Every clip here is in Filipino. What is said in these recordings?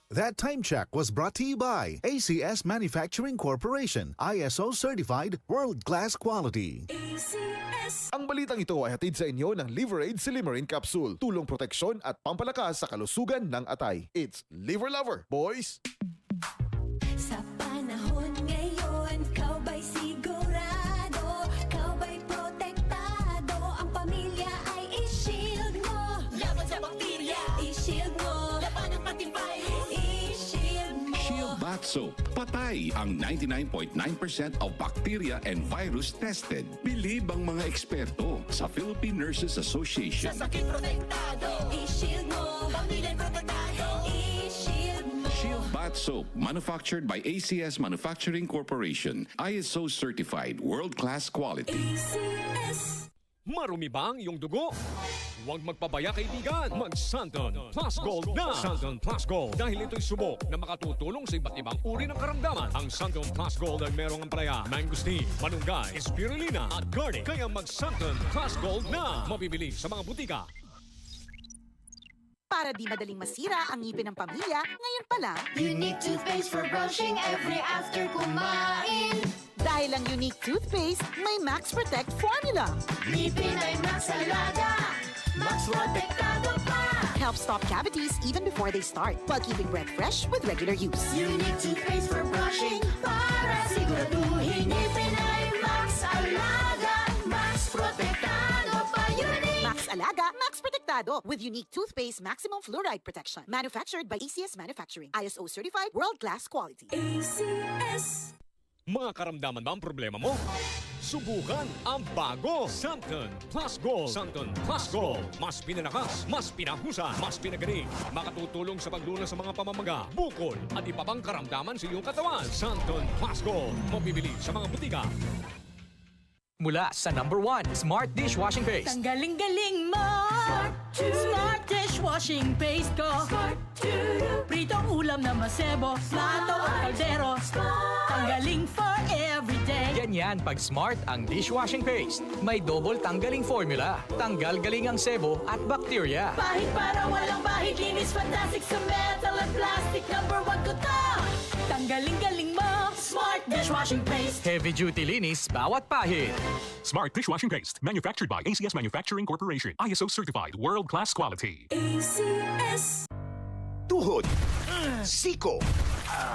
That time check was brought to you by ACS Manufacturing Corporation, ISO certified world-class quality. ACS. Ang balitang ito ay hatid sa inyo ng Liver Aid Silimarin Capsule, tulong proteksyon at pampalakas sa kalusugan ng atay. It's Liver Lover, boys! Sa panahon ngayon, kau ba'y sigurado? Kau ba'y protektado? Ang pamilya ay i-shield mo. Laban sa bakterya, i-shield mo. Laban ng patibay, i-shield mo. Shield Bath Soap. Patay ang 99.9% of bacteria and virus tested. Bilib ang mga eksperto sa Philippine Nurses Association. Sa sakit protektado, i-shield mo. Pamilya protektado, i-shield mo. Shield Bath Soap, manufactured by ACS Manufacturing Corporation, ISO certified world-class quality. ACS. Marumi ba ang iyong dugo? Huwag magpabaya kaibigan. Mag-Santon Plus Gold na. Santon Plus Gold. Dahil ito'y subok na makatutulong sa iba't ibang uri ng karamdaman. Ang Santon Plus Gold ay merong ampalaya, mangosteen, malunggay, spirulina at garlic. Kaya mag-Santon Plus Gold na. Mabibili sa mga butika. Para di madaling masira ang ngipin ng pamilya, ngayon pa lang, Unique toothpaste for brushing every after kumain. dahil ang unique toothpaste, may Max Protect formula. Ngipin ay Max Alaga, Max Protektado pa. Helps stop cavities even before they start, while keeping breath fresh with regular use. Unique toothpaste for brushing para siguraduhin ngipin ay Max Alaga, Max Protektado pa. Unique. Max Alaga, Max Protectado with unique toothpaste maximum fluoride protection. Manufactured by ACS Manufacturing. ISO certified world-class quality. ACS. Mga karamdaman ba ang problema mo? Subukan ang bago Santon Plus Gold. Santon Plus Gold. Mas pinalakas, mas pinahusa, mas pinagaling. Makatutulong sa paglunas sa mga pamamaga, bukol at iba pang karamdaman sa iyong katawan. Santon Plus Gold. Mabibili sa mga butika. Mula sa #1 Smart Dishwashing Paste. Galing-galing mo. Smart dishwashing paste ko. Pritong ulam na masebo, plato o kaldero. Tanggaling for everyday. Ganyan pag Smart ang dishwashing paste. May double tanggaling formula. Tanggal galing ang sebo at bakterya. Bahid para walang bahid, linis fantastic sa metal at plastic. #1 ko to. Tanggaling-galing mo. Smart dishwashing paste. Heavy duty linis bawat pahid. Smart dishwashing paste, manufactured by ACS Manufacturing Corporation, ISO certified, world-class quality. ACS. Tuhod, siko,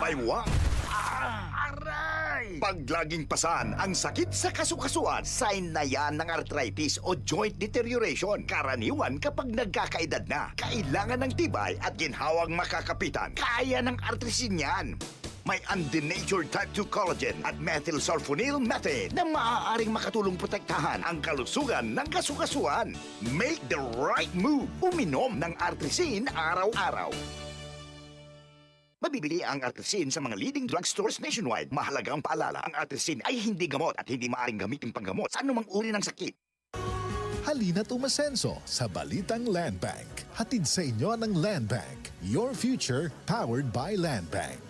baywang, aray! Pag laging pasan ang sakit sa kasukasuan, sign na yan ng arthritis o joint deterioration. Karaniwan kapag nagkakaedad na, kailangan ng tibay at ginhawang makakapitan. Kaya ng artrisin yan. May undenatured type 2 collagen at methylsulfonyl methane na maaaring makatulong protektahan ang kalusugan ng kasukasuan. Make the right move. Uminom ng Artrisin araw-araw. Mabibili ang Artrisin sa mga leading drugstores nationwide. Mahalagang paalala, ang Artrisin ay hindi gamot at hindi maaaring gamitin panggamot sa anumang uri ng sakit. Halina't umasenso sa Balitang Land Bank. Hatid sa inyo ng Land Bank. Your future powered by Land Bank.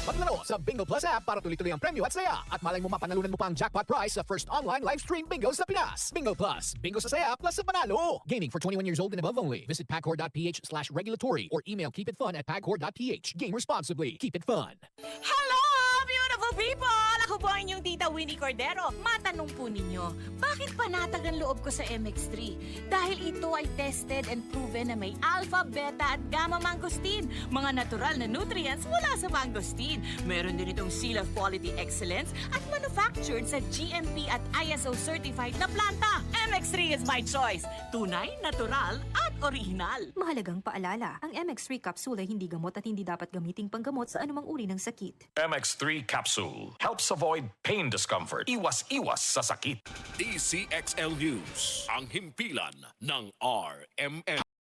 Maglaro sa Bingo Plus app para tuloy-tuloy ang premyo at saya. At malay mo mapanalunan mo pa ang jackpot prize sa first online live stream bingo sa Pinas. Bingo Plus. Bingo sa saya plus sa panalo. Gaming for 21 years old and above only. Visit pagcor.ph/regulatory or email keepitfun@pagcor.ph. Game responsibly. Keep it fun. Hello, beautiful people! Ako po ang inyong tita Winnie Cordero. Matanong po ninyo, bakit panatag ang loob ko sa MX3? Dahil ito ay tested and proven na may alpha, beta at gamma mangosteen. Mga natural na nutrients mula sa mangosteen. Meron din itong Seal of Quality Excellence at manufactured sa GMP at ISO certified na planta. MX3 is my choice. Tunay, natural at original. Mahalagang paalala, ang MX3 capsule ay hindi gamot at hindi dapat gamiting panggamot sa anumang uri ng sakit. MX3 capsule helps avoid pain discomfort. Iwas-iwas sa sakit. DCXL News, ang himpilan ng RMN.